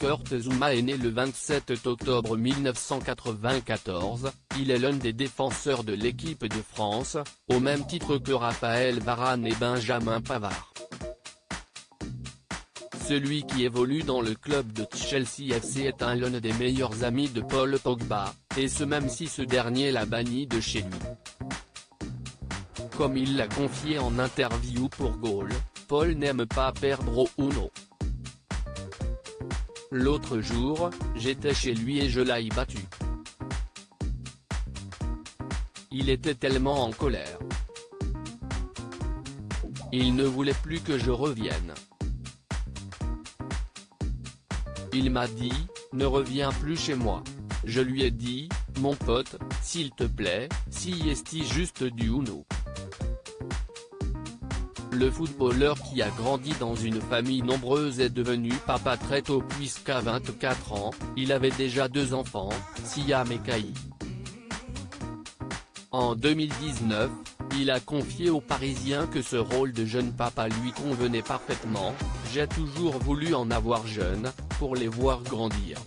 Kurt Zouma est né le 27 octobre 1994, il est l'un des défenseurs de l'équipe de France, au même titre que Raphaël Varane et Benjamin Pavard. Celui qui évolue dans le club de Chelsea FC est l'un des meilleurs amis de Paul Pogba, et ce même si ce dernier l'a banni de chez lui. Comme il l'a confié en interview pour Goal, Paul n'aime pas perdre au Uno. L'autre jour, j'étais chez lui et je l'ai battu. Il était tellement en colère. Il ne voulait plus que je revienne. Il m'a dit, ne reviens plus chez moi. Je lui ai dit, mon pote, s'il te plaît, si esti juste du Uno. Le footballeur qui a grandi dans une famille nombreuse est devenu papa très tôt puisqu'à 24 ans, il avait déjà 2 enfants, Siam et Kai. En 2019, il a confié aux Parisiens que ce rôle de jeune papa lui convenait parfaitement, j'ai toujours voulu en avoir jeune, pour les voir grandir.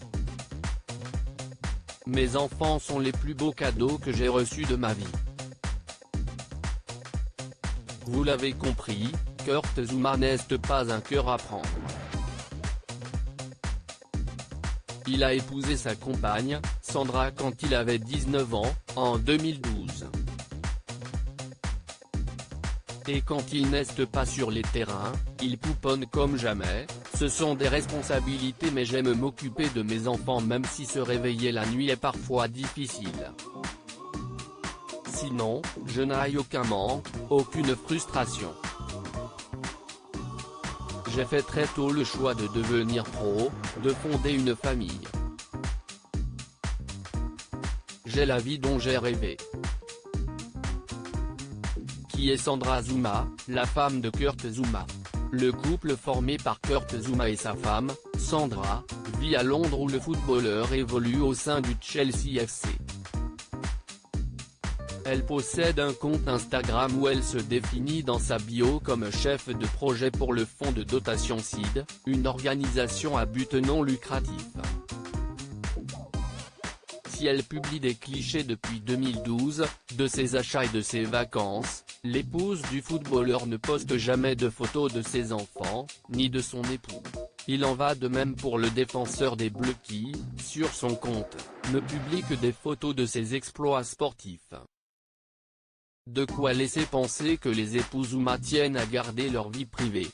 Mes enfants sont les plus beaux cadeaux que j'ai reçus de ma vie. Vous l'avez compris, Kurt Zouma n'est pas un cœur à prendre. Il a épousé sa compagne, Sandra quand il avait 19 ans, en 2012. Et quand il n'est pas sur les terrains, il pouponne comme jamais, ce sont des responsabilités mais j'aime m'occuper de mes enfants même si se réveiller la nuit est parfois difficile. Sinon, je n'ai aucun manque, aucune frustration. J'ai fait très tôt le choix de devenir pro, de fonder une famille. J'ai la vie dont j'ai rêvé. Qui est Sandra Zouma, la femme de Kurt Zouma. Le couple formé par Kurt Zouma et sa femme, Sandra, vit à Londres où le footballeur évolue au sein du Chelsea FC. Elle possède un compte Instagram où elle se définit dans sa bio comme chef de projet pour le fonds de dotation SID, une organisation à but non lucratif. Si elle publie des clichés depuis 2012, de ses achats et de ses vacances, l'épouse du footballeur ne poste jamais de photos de ses enfants, ni de son époux. Il en va de même pour le défenseur des Bleus qui, sur son compte, ne publie que des photos de ses exploits sportifs. De quoi laisser penser que les époux Zouma tiennent à garder leur vie privée.